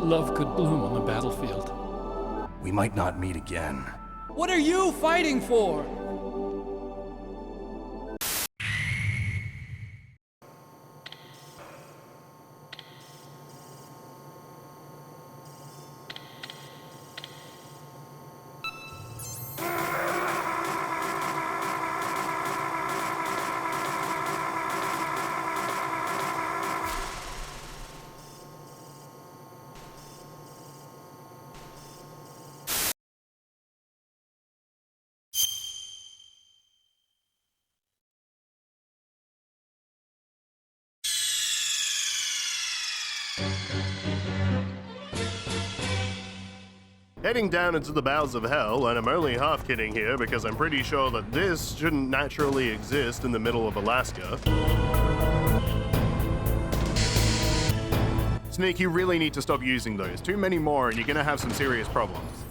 love could bloom on the battlefield. We might not meet again. What are you fighting for? Heading down into the bowels of hell, and I'm only half kidding here because I'm pretty sure that this shouldn't naturally exist in the middle of Alaska. Snake, you really need to stop using those. Too many more and you're gonna have some serious problems.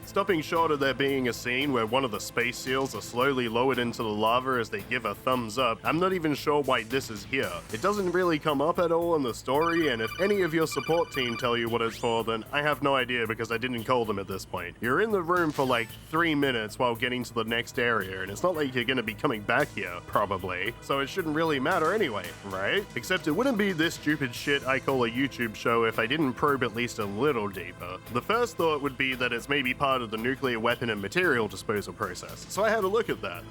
Stopping short of there being a scene where one of the space seals are slowly lowered into the lava as they give a thumbs up, I'm not even sure why this is here. It doesn't really come up at all in the story, and if any of your support team tell you what it's for, then I have no idea because I didn't call them at this point. You're in the room for like 3 minutes while getting to the next area, and it's not like you're gonna be coming back here, probably, so it shouldn't really matter anyway, right? Except it wouldn't be this stupid shit I call a YouTube show if I didn't probe at least a little deeper. The first thought would be that it's maybe part of the nuclear weapon and material disposal process, so I had a look at that.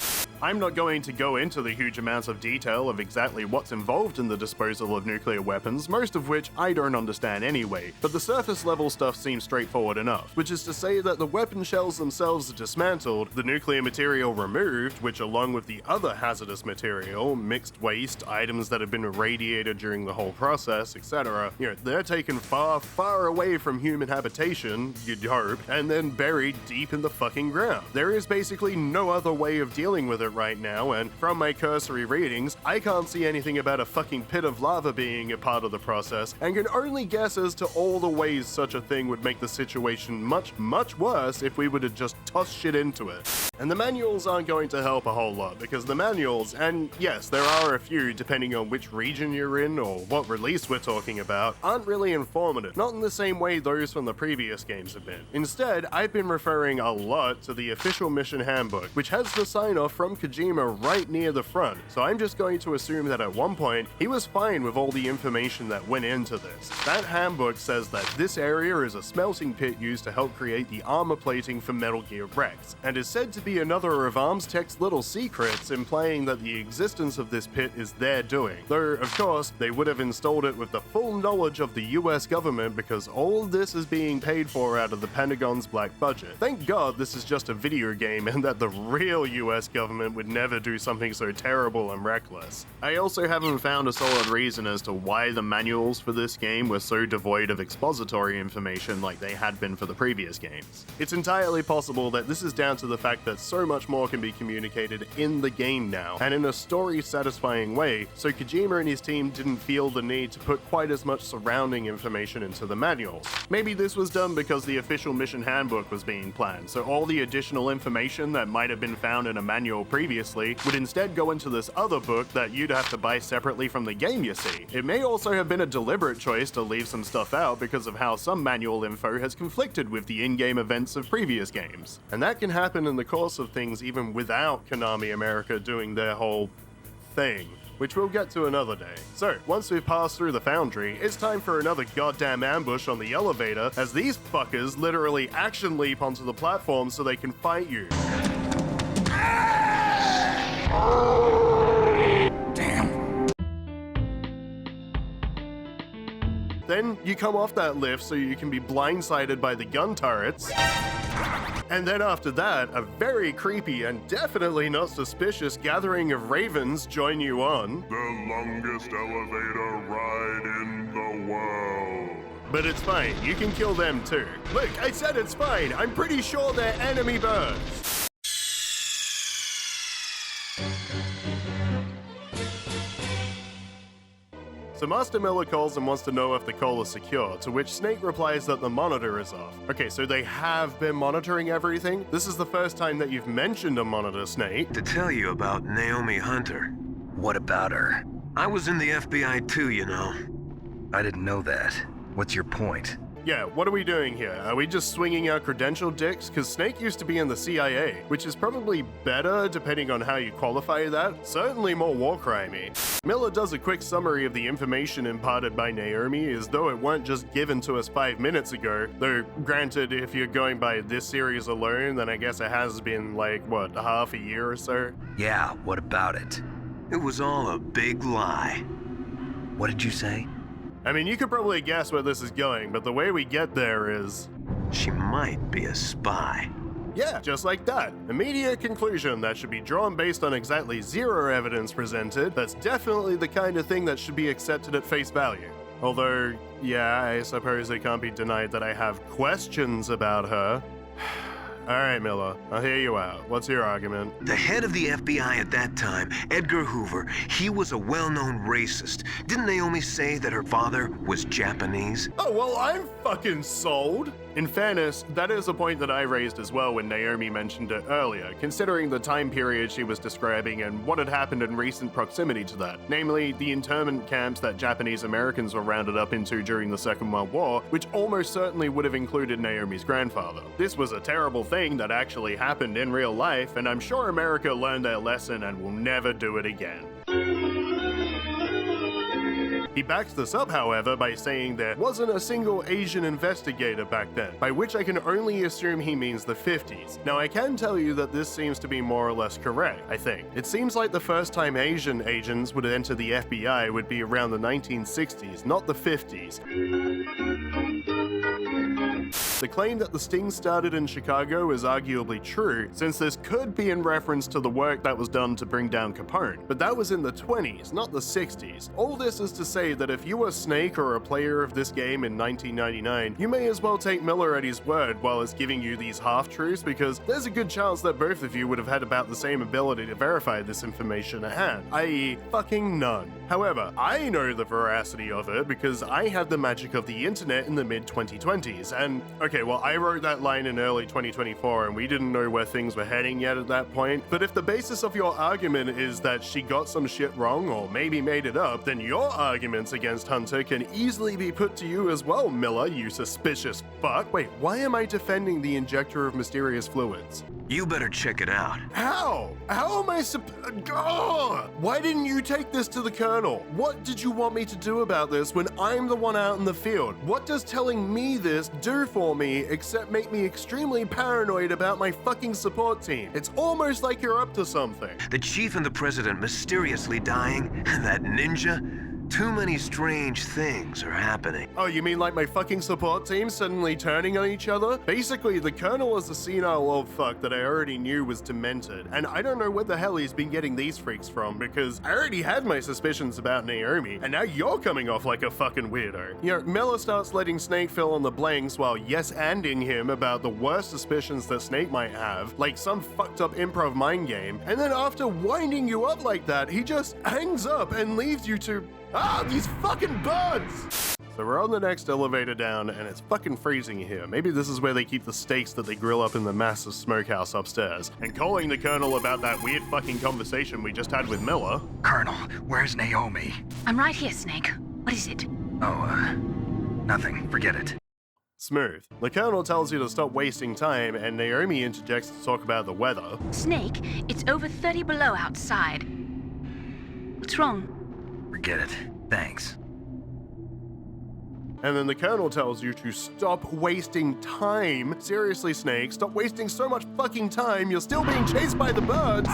I'm not going to go into the huge amounts of detail of exactly what's involved in the disposal of nuclear weapons, most of which I don't understand anyway, but the surface level stuff seems straightforward enough, which is to say that the weapon shells themselves are dismantled, the nuclear material removed, which along with the other hazardous material, mixed waste, items that have been irradiated during the whole process, etc., they're taken far, far away from human habitation, you'd hope, and then buried deep in the fucking ground. There is basically no other way of dealing with it right now, and from my cursory readings, I can't see anything about a fucking pit of lava being a part of the process, and can only guess as to all the ways such a thing would make the situation much, much worse if we were to just toss shit into it. And the manuals aren't going to help a whole lot, because the manuals, and yes, there are a few depending on which region you're in or what release we're talking about, aren't really informative, not in the same way those from the previous games have been. Instead, I've been referring a lot to the official mission handbook, which has the sign-off from Kojima right near the front, so I'm just going to assume that at one point, he was fine with all the information that went into this. That handbook says that this area is a smelting pit used to help create the armor plating for Metal Gear Rex, and is said to be another of Arms Tech's little secrets, implying that the existence of this pit is their doing. Though, of course, they would have installed it with the full knowledge of the US government because all this is being paid for out of the Pentagon's black budget. Thank God this is just a video game and that the real US government would never do something so terrible and reckless. I also haven't found a solid reason as to why the manuals for this game were so devoid of expository information like they had been for the previous games. It's entirely possible that this is down to the fact that so much more can be communicated in the game now, and in a story-satisfying way, so Kojima and his team didn't feel the need to put quite as much surrounding information into the manuals. Maybe this was done because the official mission handbook was being planned, so all the additional information that might have been found in a manual previously would instead go into this other book that you'd have to buy separately from the game, you see. It may also have been a deliberate choice to leave some stuff out because of how some manual info has conflicted with the in-game events of previous games. And that can happen in the course of things even without Konami America doing their whole thing, which we'll get to another day. So, once we've passed through the foundry, it's time for another goddamn ambush on the elevator as these fuckers literally action leap onto the platform so they can fight you. Damn. Then you come off that lift so you can be blindsided by the gun turrets. And then after that, a very creepy and definitely not suspicious gathering of ravens join you on the longest elevator ride in the world. But it's fine, you can kill them too. Look, I said it's fine, I'm pretty sure they're enemy birds. So Master Miller calls and wants to know if the call is secure, to which Snake replies that the monitor is off. Okay, so they have been monitoring everything? This is the first time that you've mentioned a monitor, Snake. To tell you about Naomi Hunter. What about her? I was in the FBI too, you know. I didn't know that. What's your point? Yeah, what are we doing here? Are we just swinging our credential dicks? Because Snake used to be in the CIA, which is probably better depending on how you qualify that. Certainly more war crimey. Miller does a quick summary of the information imparted by Naomi as though it weren't just given to us 5 minutes ago. Though, granted, if you're going by this series alone, then I guess it has been like, what, half a year or so? Yeah, what about it? It was all a big lie. What did you say? I mean, you could probably guess where this is going, but the way we get there is... She might be a spy. Yeah, just like that. Immediate conclusion that should be drawn based on exactly zero evidence presented. That's definitely the kind of thing that should be accepted at face value. Although, yeah, I suppose it can't be denied that I have questions about her. Alright, Miller, I'll hear you out. What's your argument? The head of the FBI at that time, Edgar Hoover, he was a well-known racist. Didn't Naomi say that her father was Japanese? Oh, well, I'm fucking sold. In fairness, that is a point that I raised as well when Naomi mentioned it earlier, considering the time period she was describing and what had happened in recent proximity to that, namely the internment camps that Japanese Americans were rounded up into during the Second World War, which almost certainly would have included Naomi's grandfather. This was a terrible thing that actually happened in real life, and I'm sure America learned their lesson and will never do it again. He backs this up, however, by saying there wasn't a single Asian investigator back then, by which I can only assume he means the 50s. Now, I can tell you that this seems to be more or less correct, I think. It seems like the first time Asian agents would enter the FBI would be around the 1960s, not the 50s. The claim that the sting started in Chicago is arguably true, since this could be in reference to the work that was done to bring down Capone, but that was in the 20s, not the 60s. All this is to say that if you were Snake or a player of this game in 1999, you may as well take Miller at his word while it's giving you these half-truths, because there's a good chance that both of you would have had about the same ability to verify this information at hand, i.e. fucking none. However, I know the veracity of it because I had the magic of the internet in the mid-2020s, and okay, well, I wrote that line in early 2024 and we didn't know where things were heading yet at that point, but if the basis of your argument is that she got some shit wrong or maybe made it up, then your arguments against Hunter can easily be put to you as well, Miller, you suspicious fuck. Wait, why am I defending the injector of mysterious fluids? You better check it out. How? How am I Why didn't you take this to the Colonel? What did you want me to do about this when I'm the one out in the field? What does telling me this do for me except make me extremely paranoid about my fucking support team? It's almost like you're up to something. The chief and the president mysteriously dying, and that ninja? Too many strange things are happening. Oh, you mean like my fucking support team suddenly turning on each other? Basically, the Colonel is a senile old fuck that I already knew was demented, and I don't know where the hell he's been getting these freaks from, because I already had my suspicions about Naomi, and now you're coming off like a fucking weirdo. You know, Miller starts letting Snake fill in the blanks while yes-anding him about the worst suspicions that Snake might have, like some fucked up improv mind game, and then after winding you up like that, he just hangs up and leaves you to... Ah, these fucking birds! So we're on the next elevator down, and it's fucking freezing here. Maybe this is where they keep the steaks that they grill up in the massive smokehouse upstairs. And calling the Colonel about that weird fucking conversation we just had with Miller. Colonel, where's Naomi? I'm right here, Snake. What is it? Oh, nothing. Forget it. Smooth. The Colonel tells you to stop wasting time, and Naomi interjects to talk about the weather. Snake, it's over 30 below outside. What's wrong? Forget it. Thanks. And then the Colonel tells you to stop wasting time. Seriously, Snake, stop wasting so much fucking time. You're still being chased by the birds.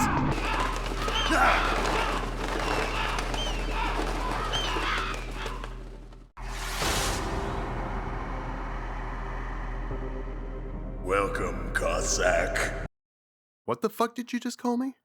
Welcome, Kasack. What the fuck did you just call me?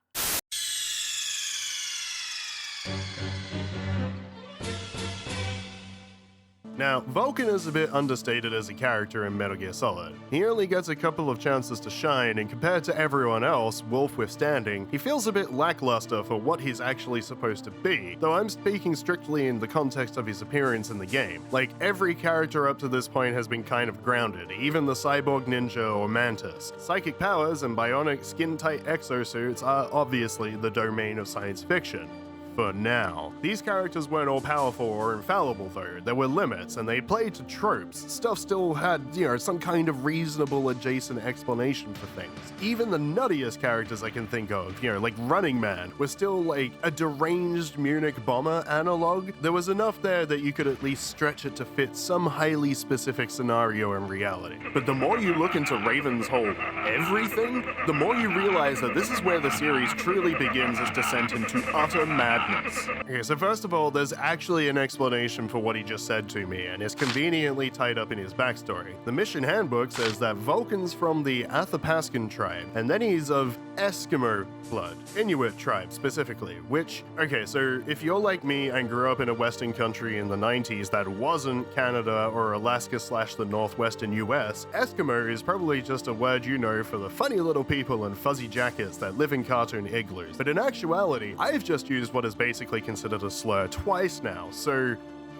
Now, Vulcan is a bit understated as a character in Metal Gear Solid. He only gets a couple of chances to shine, and compared to everyone else, Wolf withstanding, he feels a bit lackluster for what he's actually supposed to be, though I'm speaking strictly in the context of his appearance in the game. Like, every character up to this point has been kind of grounded, even the cyborg ninja or mantis. Psychic powers and bionic skin-tight exosuits are obviously the domain of science fiction. for now. These characters weren't all powerful or infallible though, there were limits and they played to tropes. Stuff still had, some kind of reasonable adjacent explanation for things. Even the nuttiest characters I can think of, like Running Man, was still like a deranged Munich bomber analog. There was enough there that you could at least stretch it to fit some highly specific scenario in reality. But the more you look into Raven's whole everything, the more you realize that this is where the series truly begins its descent into utter madness. Okay, so first of all, there's actually an explanation for what he just said to me, and it's conveniently tied up in his backstory. The mission handbook says that Vulcan's from the Athapascan tribe, and then he's of Eskimo blood, Inuit tribe specifically, which, okay, so if you're like me and grew up in a Western country in the 90s that wasn't Canada or Alaska / the Northwestern US, Eskimo is probably just a word you know for the funny little people in fuzzy jackets that live in cartoon igloos. But in actuality, I've just used what is basically considered a slur twice now, so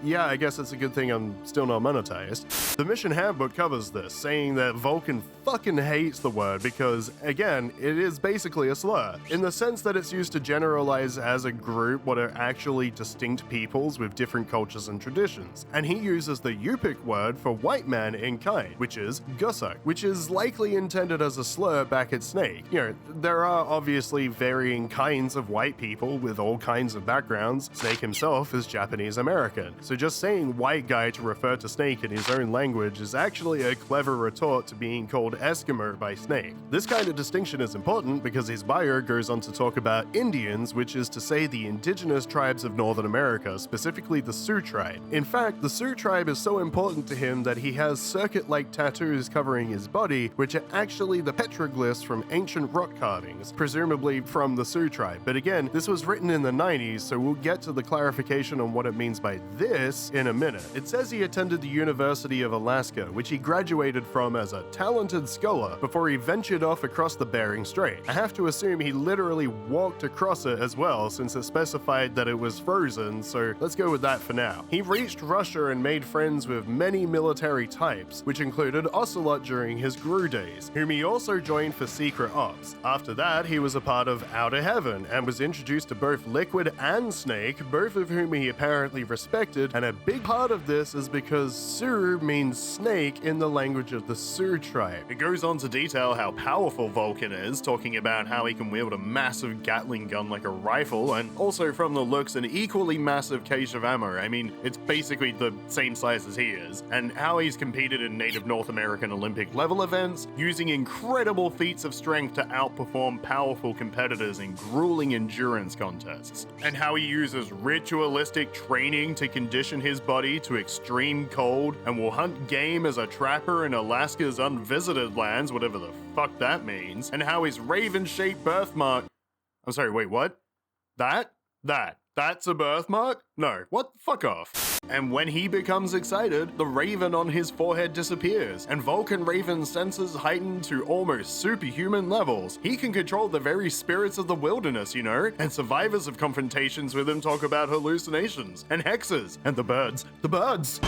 yeah, I guess it's a good thing I'm still not monetized. The mission handbook covers this, saying that Vulcan fucking hates the word because, again, it is basically a slur, in the sense that it's used to generalize as a group what are actually distinct peoples with different cultures and traditions. And he uses the Yupik word for white man in kind, which is guss-uck, which is likely intended as a slur back at Snake. There are obviously varying kinds of white people with all kinds of backgrounds. Snake himself is Japanese American. So just saying white guy to refer to Snake in his own language is actually a clever retort to being called Eskimo by Snake. This kind of distinction is important because his bio goes on to talk about Indians, which is to say the indigenous tribes of Northern America, specifically the Sioux tribe. In fact, the Sioux tribe is so important to him that he has circuit-like tattoos covering his body, which are actually the petroglyphs from ancient rock carvings, presumably from the Sioux tribe. But again, this was written in the 90s, so we'll get to the clarification on what it means by this in a minute. It says he attended the University of Alaska, which he graduated from as a talented scholar before he ventured off across the Bering Strait. I have to assume he literally walked across it as well, since it specified that it was frozen, so let's go with that for now. He reached Russia and made friends with many military types, which included Ocelot during his GRU days, whom he also joined for secret ops. After that, he was a part of Outer Heaven and was introduced to both Liquid and Snake, both of whom he apparently respected, and a big part of this is because Sioux means snake in the language of the Sioux tribe. It goes on to detail how powerful Vulcan is, talking about how he can wield a massive Gatling gun like a rifle, and also from the looks an equally massive cache of ammo. I mean, it's basically the same size as he is, and how he's competed in native North American Olympic level events, using incredible feats of strength to outperform powerful competitors in grueling endurance contests, and how he uses ritualistic training to condition his body to extreme cold and will hunt game as a trapper in Alaska's unvisited lands, whatever the fuck that means, and how his raven-shaped birthmark— I'm sorry, wait, what? That's a birthmark? No, what? Fuck off. And when he becomes excited, the raven on his forehead disappears, and Vulcan Raven's senses heighten to almost superhuman levels. He can control the very spirits of the wilderness, and survivors of confrontations with him talk about hallucinations, and hexes, and the birds. The birds!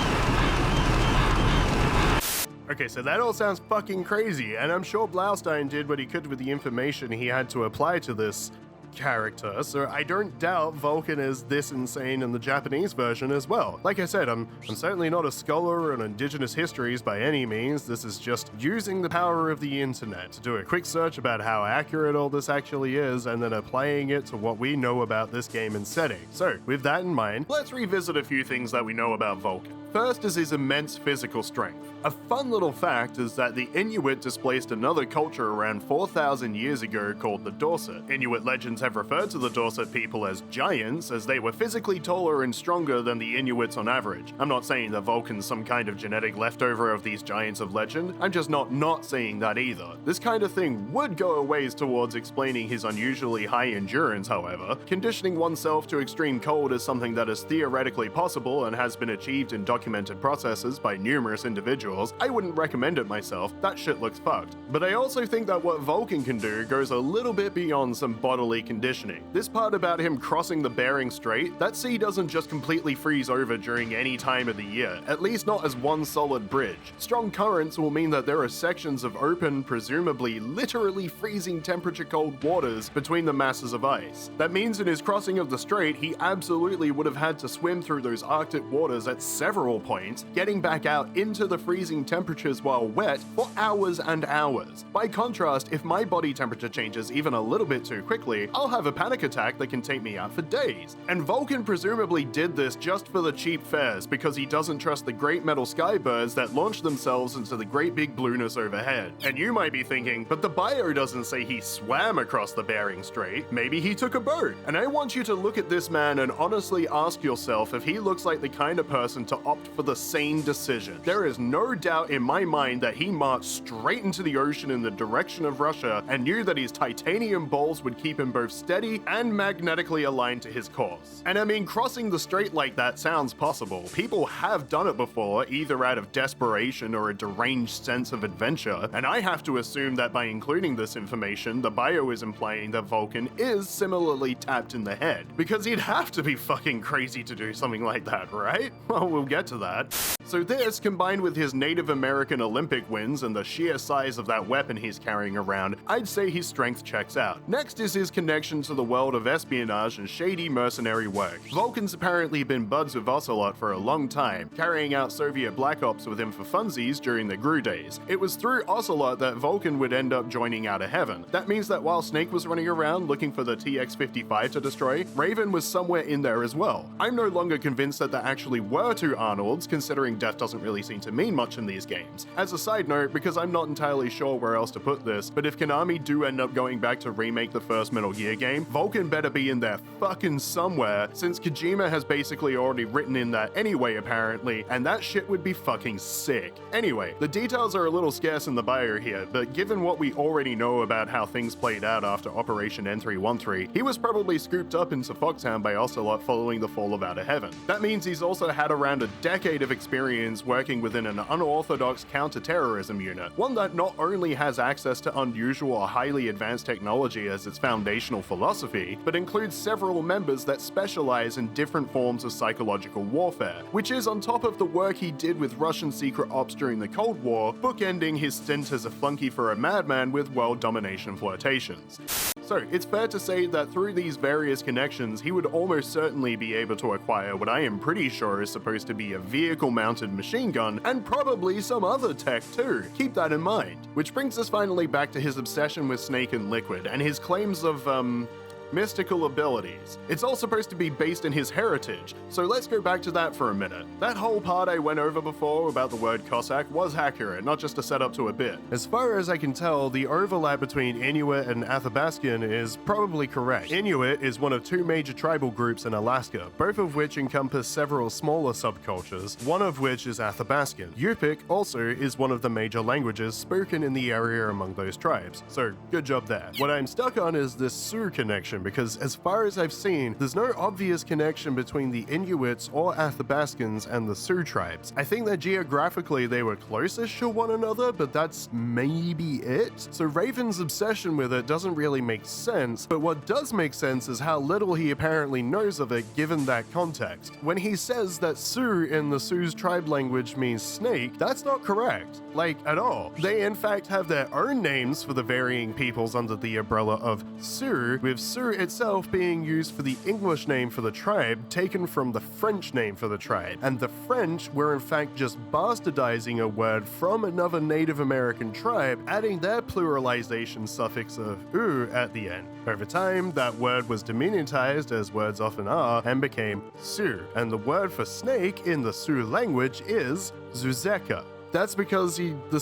Okay, so that all sounds fucking crazy, and I'm sure Blaustein did what he could with the information he had to apply to this character, so I don't doubt Vulcan is this insane in the Japanese version as well. Like I said, I'm certainly not a scholar on indigenous histories by any means. This is just using the power of the internet to do a quick search about how accurate all this actually is, and then applying it to what we know about this game and setting. So, with that in mind, let's revisit a few things that we know about Vulcan. First is his immense physical strength. A fun little fact is that the Inuit displaced another culture around 4,000 years ago called the Dorset. Inuit legends have referred to the Dorset people as giants, as they were physically taller and stronger than the Inuits on average. I'm not saying that Vulcan's some kind of genetic leftover of these giants of legend, I'm just not saying that either. This kind of thing would go a ways towards explaining his unusually high endurance, however. Conditioning oneself to extreme cold is something that is theoretically possible and has been achieved in documentation documented processes by numerous individuals, I wouldn't recommend it myself. That shit looks fucked. But I also think that what Vulcan can do goes a little bit beyond some bodily conditioning. This part about him crossing the Bering Strait, that sea doesn't just completely freeze over during any time of the year, at least not as one solid bridge. Strong currents will mean that there are sections of open, presumably literally freezing temperature cold waters between the masses of ice. That means in his crossing of the strait, he absolutely would have had to swim through those Arctic waters at several points, getting back out into the freezing temperatures while wet for hours and hours. By contrast, if my body temperature changes even a little bit too quickly, I'll have a panic attack that can take me out for days. And Vulcan presumably did this just for the cheap fares because he doesn't trust the great metal skybirds that launch themselves into the great big blueness overhead. And you might be thinking, but the bio doesn't say he swam across the Bering Strait. Maybe he took a boat. And I want you to look at this man and honestly ask yourself if he looks like the kind of person to opt for the sane decision. There is no doubt in my mind that he marched straight into the ocean in the direction of Russia and knew that his titanium balls would keep him both steady and magnetically aligned to his course. And I mean, crossing the strait like that sounds possible. People have done it before, either out of desperation or a deranged sense of adventure, and I have to assume that by including this information, the bio is implying that Vulcan is similarly tapped in the head, because he'd have to be fucking crazy to do something like that, right? Well, we'll get to that. So this, combined with his Native American Olympic wins and the sheer size of that weapon he's carrying around, I'd say his strength checks out. Next is his connection to the world of espionage and shady mercenary work. Vulcan's apparently been buds with Ocelot for a long time, carrying out Soviet Black Ops with him for funsies during the GRU days. It was through Ocelot that Vulcan would end up joining Out of Heaven. That means that while Snake was running around looking for the TX-55 to destroy, Raven was somewhere in there as well. I'm no longer convinced that there actually were two Arnolds, considering death doesn't really seem to mean much in these games. As a side note, because I'm not entirely sure where else to put this, but if Konami do end up going back to remake the first Metal Gear game, Vulcan better be in there fucking somewhere, since Kojima has basically already written in that anyway apparently, and that shit would be fucking sick. Anyway, the details are a little scarce in the bio here, but given what we already know about how things played out after Operation N313, he was probably scooped up into Foxhound by Ocelot following the fall of Out of Heaven. That means he's also had around a decade of experience working within an unorthodox counter-terrorism unit, one that not only has access to unusual or highly advanced technology as its foundational philosophy, but includes several members that specialize in different forms of psychological warfare, which is on top of the work he did with Russian secret ops during the Cold War, bookending his stint as a flunky for a madman with world domination flirtations. So, it's fair to say that through these various connections, he would almost certainly be able to acquire what I am pretty sure is supposed to be a vehicle-mounted machine gun, and probably some other tech too. Keep that in mind. Which brings us finally back to his obsession with Snake and Liquid, and his claims of, mystical abilities. It's all supposed to be based in his heritage, so let's go back to that for a minute. That whole part I went over before about the word Cossack was accurate, not just a setup to a bit. As far as I can tell, the overlap between Inuit and Athabascan is probably correct. Inuit is one of two major tribal groups in Alaska, both of which encompass several smaller subcultures, one of which is Athabascan. Yupik also is one of the major languages spoken in the area among those tribes, so good job there. What I'm stuck on is this Sioux connection, because as far as I've seen, there's no obvious connection between the Inuits or Athabascans and the Sioux tribes. I think that geographically they were closest to one another, but that's maybe it. So Raven's obsession with it doesn't really make sense, but what does make sense is how little he apparently knows of it given that context. When he says that Sioux in the Sioux's tribe language means snake, that's not correct. Like, at all. They in fact have their own names for the varying peoples under the umbrella of Sioux, with Sioux itself being used for the English name for the tribe, taken from the French name for the tribe. And the French were in fact just bastardizing a word from another Native American tribe, adding their pluralization suffix of "oo" at the end. Over time, that word was diminutized, as words often are, and became Sioux. And the word for snake in the Sioux language is Zuzeka. That's because the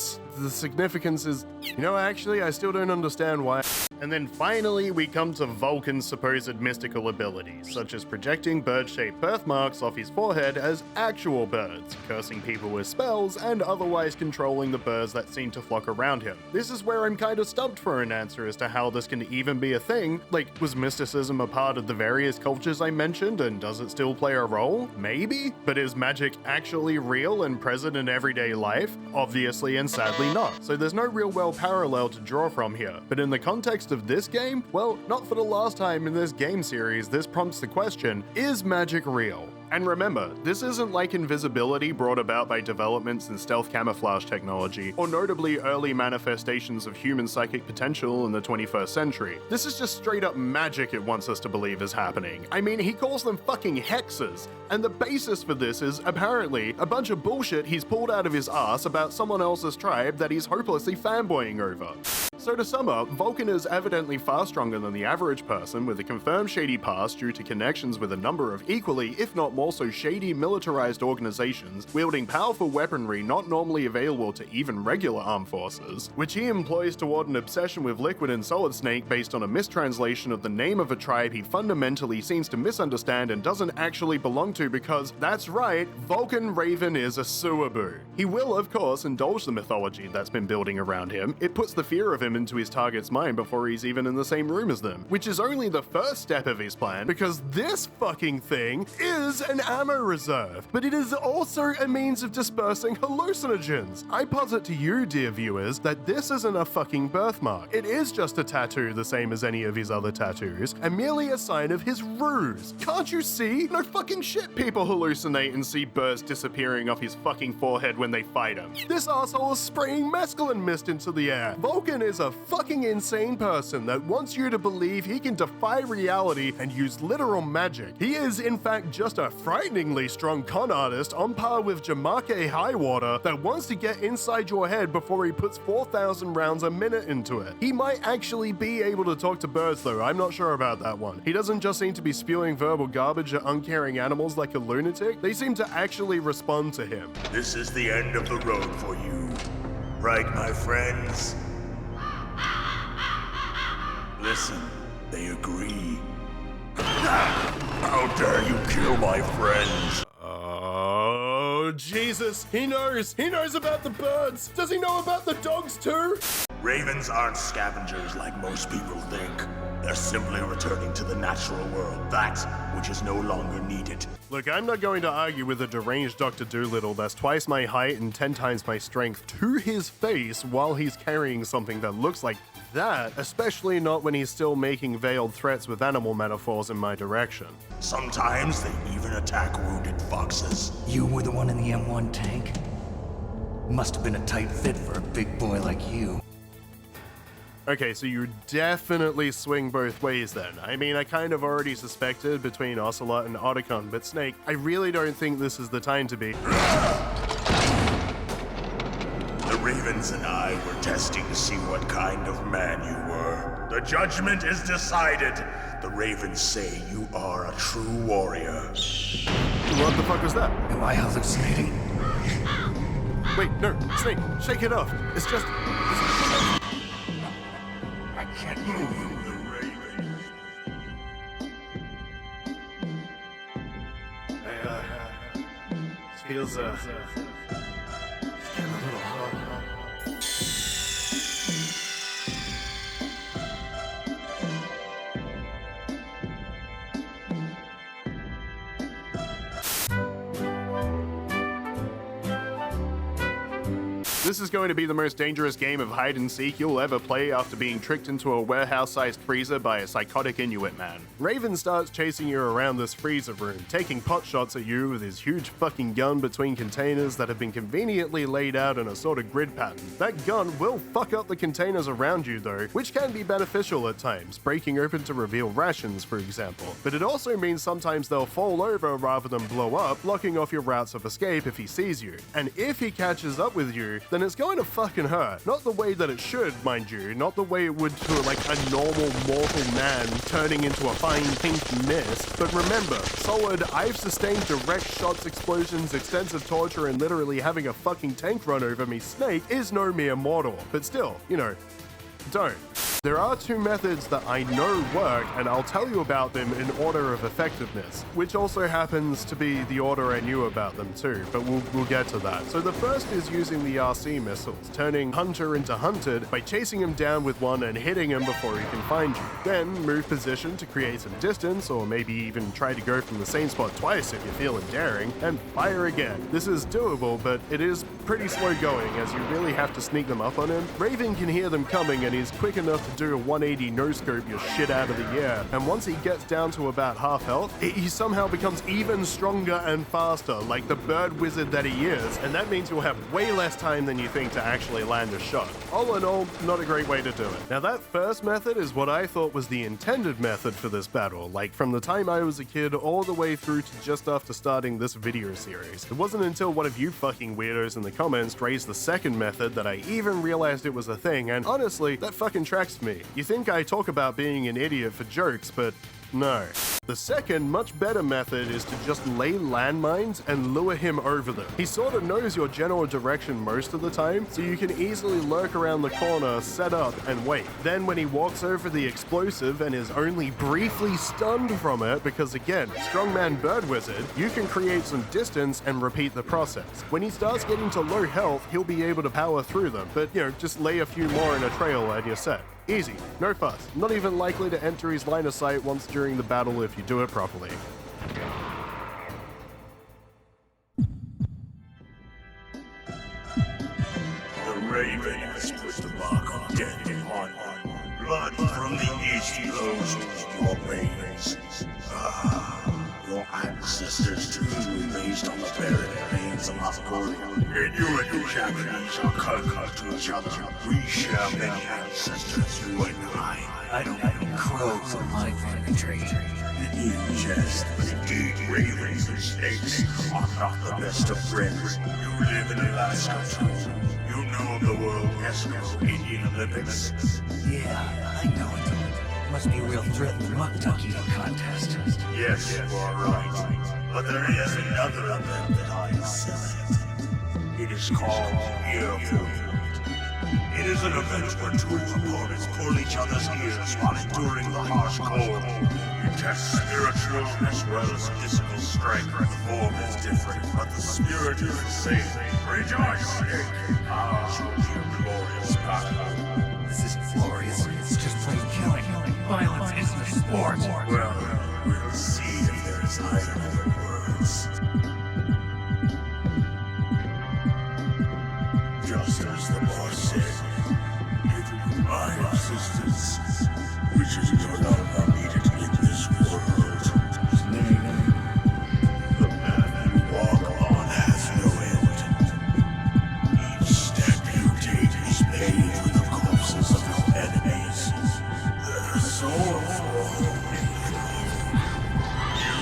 significance is... actually, I still don't understand why. And then finally, we come to Vulcan's supposed mystical abilities, such as projecting bird-shaped birthmarks off his forehead as actual birds, cursing people with spells, and otherwise controlling the birds that seem to flock around him. This is where I'm kind of stumped for an answer as to how this can even be a thing. Like, was mysticism a part of the various cultures I mentioned, and does it still play a role? Maybe? But is magic actually real and present in everyday life? Obviously and sadly not. So there's no real world parallel to draw from here. But in the context of this game, well, not for the last time in this game series, this prompts the question, is magic real? And remember, this isn't like invisibility brought about by developments in stealth camouflage technology, or notably early manifestations of human psychic potential in the 21st century. This is just straight up magic it wants us to believe is happening. I mean, he calls them fucking hexes, and the basis for this is, apparently, a bunch of bullshit he's pulled out of his ass about someone else's tribe that he's hopelessly fanboying over. So to sum up, Vulcan is evidently far stronger than the average person with a confirmed shady past due to connections with a number of equally, if not more so shady militarized organizations, wielding powerful weaponry not normally available to even regular armed forces, which he employs toward an obsession with Liquid and Solid Snake based on a mistranslation of the name of a tribe he fundamentally seems to misunderstand and doesn't actually belong to because, that's right, Vulcan Raven is a Sioux. He will, of course, indulge the mythology that's been building around him. It puts the fear of him into his target's mind before he's even in the same room as them, which is only the first step of his plan because this fucking thing is an ammo reserve, but it is also a means of dispersing hallucinogens. I posit to you, dear viewers, that this isn't a fucking birthmark. It is just a tattoo the same as any of his other tattoos, and merely a sign of his ruse. Can't you see? No fucking shit people hallucinate and see birds disappearing off his fucking forehead when they fight him. This asshole is spraying mescaline mist into the air. Vulcan is a fucking insane person that wants you to believe he can defy reality and use literal magic. He is, in fact, just a frighteningly strong con artist on par with Jamake Highwater that wants to get inside your head before he puts 4,000 rounds a minute into it. He might actually be able to talk to birds though, I'm not sure about that one. He doesn't just seem to be spewing verbal garbage at uncaring animals like a lunatic, they seem to actually respond to him. This is the end of the road for you. Right, my friends? Listen, they agree. How dare you kill my friends? Oh, Jesus. He knows. He knows about the birds. Does he know about the dogs too? Ravens aren't scavengers like most people think. They're simply returning to the natural world, that which is no longer needed. Look, I'm not going to argue with a deranged Dr. Dolittle that's twice my height and 10 times my strength to his face while he's carrying something that looks like that, especially not when he's still making veiled threats with animal metaphors in my direction. Sometimes they even attack wounded foxes. You were the one in the M1 tank? Must have been a tight fit for a big boy like you. Okay, so you definitely swing both ways then. I mean, I kind of already suspected between Ocelot and Otacon, but Snake, I really don't think this is the time to be. The Ravens and I were testing to see what kind of man you were. The judgment is decided. The Ravens say you are a true warrior. What the fuck was that? Am I hallucinating? Wait, no, Snake, shake it off. It's just... I can't move. Feels, getting a little hot. This is going to be the most dangerous game of hide and seek you'll ever play after being tricked into a warehouse-sized freezer by a psychotic Inuit man. Raven starts chasing you around this freezer room, taking pot shots at you with his huge fucking gun between containers that have been conveniently laid out in a sort of grid pattern. That gun will fuck up the containers around you though, which can be beneficial at times, breaking open to reveal rations for example. But it also means sometimes they'll fall over rather than blow up, blocking off your routes of escape if he sees you. And if he catches up with you, then it's going to fucking hurt. Not the way that it should, mind you, not the way it would to like a normal mortal man turning into a fine pink mist. But remember, Solid, I've sustained direct shots, explosions, extensive torture, and literally having a fucking tank run over me. Snake is no mere mortal. But still, you know, don't. There are two methods that I know work, and I'll tell you about them in order of effectiveness, which also happens to be the order I knew about them too, but we'll get to that. So the first is using the RC missiles, turning Hunter into Hunted by chasing him down with one and hitting him before he can find you. Then move position to create some distance, or maybe even try to go from the same spot twice if you're feeling daring, and fire again. This is doable, but it is pretty slow going as you really have to sneak them up on him. Raven can hear them coming and he's quick enough to do a 180 no-scope your shit out of the air, and once he gets down to about half health, he somehow becomes even stronger and faster, like the bird wizard that he is, and that means you'll have way less time than you think to actually land a shot. All in all, not a great way to do it. Now that first method is what I thought was the intended method for this battle, like from the time I was a kid all the way through to just after starting this video series. It wasn't until one of you fucking weirdos in the comments raised the second method that I even realized it was a thing, and honestly, that fucking tracks me. You think I talk about being an idiot for jokes, but no. The second, much better method is to just lay landmines and lure him over them. He sort of knows your general direction most of the time, so you can easily lurk around the corner, set up, and wait. Then when he walks over the explosive and is only briefly stunned from it, because again, strongman bird wizard, you can create some distance and repeat the process. When he starts getting to low health, he'll be able to power through them, but just lay a few more in a trail and you're set. Easy, no fuss, not even likely to enter his line of sight once during the battle if you do it properly. The Raven has put the mark of death upon you. Blood from the east flows to your veins. Your ancestors too were raised on the barren plains of Mongolia. And you and your Japanese are cut to each other. We share many ancestors, you and I don't have any crows on my family tree. You jest, but indeed ravens and snakes are not the best of friends. You live in Alaska too. You know of the World Eskimo Indian Olympics. Yeah, I know it. Must be a real thrill muck duck eating contest. Yes, you are right. But there is another event that I select. It is called Earfood. It is an event where two opponents pull each other's ears while enduring the harsh cold. You test spiritual as well as physical strength. The form is different, but the spirit is the same. Rejoice, Snake! Ours will be a glorious battle. This isn't glorious. It's just plain killing. Violence isn't a sport. Well, we'll see if there is either other words. Just as the boss said, it is my existence, which is no longer needed in this world. The path you walk on has no end. Each step you take is paved with the corpses of your enemies. Their souls fall in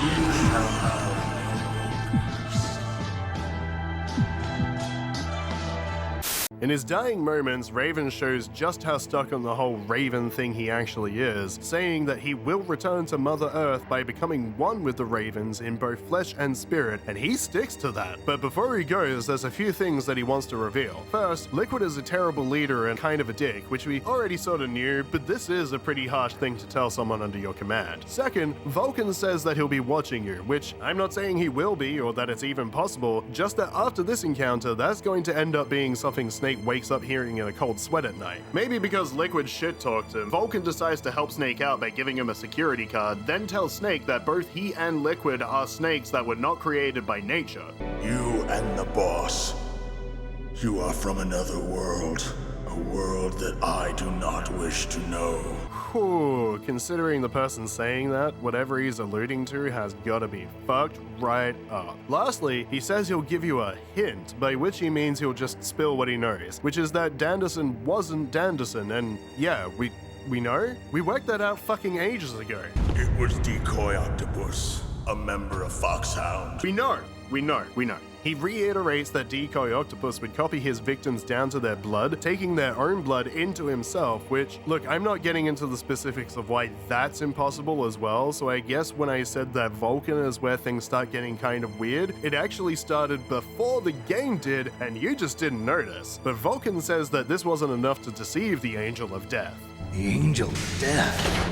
you shall have. In his dying moments, Raven shows just how stuck on the whole Raven thing he actually is, saying that he will return to Mother Earth by becoming one with the Ravens in both flesh and spirit, and he sticks to that. But before he goes, there's a few things that he wants to reveal. First, Liquid is a terrible leader and kind of a dick, which we already sort of knew, but this is a pretty harsh thing to tell someone under your command. Second, Vulcan says that he'll be watching you, which I'm not saying he will be or that it's even possible, just that after this encounter, that's going to end up being something Snake wakes up hearing in a cold sweat at night. Maybe because Liquid shit-talked him, Vulcan decides to help Snake out by giving him a security card, then tells Snake that both he and Liquid are snakes that were not created by nature. You and the boss. You are from another world. A world that I do not wish to know. Whew, considering the person saying that, whatever he's alluding to has gotta be fucked right up. Lastly, he says he'll give you a hint, by which he means he'll just spill what he knows, which is that Danderson wasn't Danderson, and yeah, we know? We worked that out fucking ages ago. It was Decoy Octopus, a member of Foxhound. We know. He reiterates that Decoy Octopus would copy his victims down to their blood, taking their own blood into himself, which, look, I'm not getting into the specifics of why that's impossible as well, so I guess when I said that Vulcan is where things start getting kind of weird, it actually started before the game did, and you just didn't notice. But Vulcan says that this wasn't enough to deceive the Angel of Death. The Angel of Death.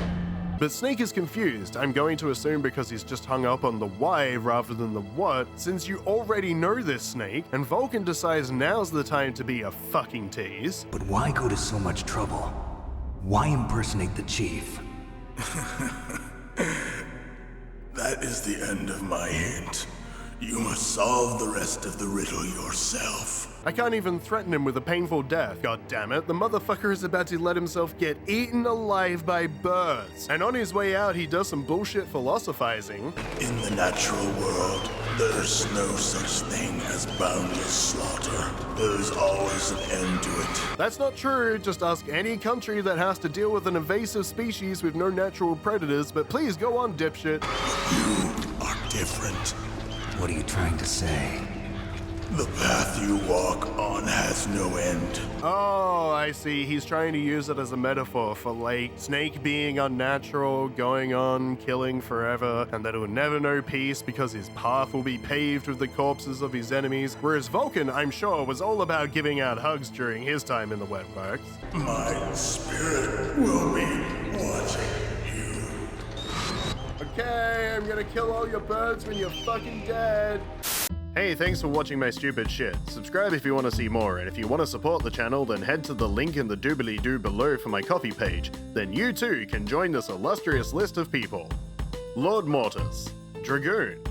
But Snake is confused, I'm going to assume because he's just hung up on the why rather than the what, since you already know this Snake, and Vulcan decides now's the time to be a fucking tease. But why go to so much trouble? Why impersonate the chief? That is the end of my hint. You must solve the rest of the riddle yourself. I can't even threaten him with a painful death, god damn it. The motherfucker is about to let himself get eaten alive by birds. And on his way out, he does some bullshit philosophizing. In the natural world, there's no such thing as boundless slaughter. There's always an end to it. That's not true, just ask any country that has to deal with an invasive species with no natural predators, but please go on, dipshit. You are different. What are you trying to say? The path you walk on has no end. Oh, I see. He's trying to use it as a metaphor for, like, Snake being unnatural, going on, killing forever, and that he'll never know peace because his path will be paved with the corpses of his enemies, whereas Vulcan, I'm sure, was all about giving out hugs during his time in the wet works. My spirit will be watching you. Okay, I'm gonna kill all your birds when you're fucking dead. Hey, thanks for watching my stupid shit. Subscribe if you want to see more, and if you want to support the channel, then head to the link in the doobly-doo below for my Ko-fi page. Then you too can join this illustrious list of people. Lord Mortis, Dragoon,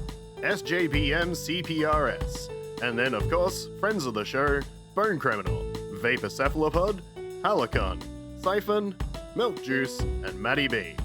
SJPM CPRS, and then of course, friends of the show, Bone Criminal, Vapor Cephalopod, Halacon, Siphon, MilkJooce, and Maddie B.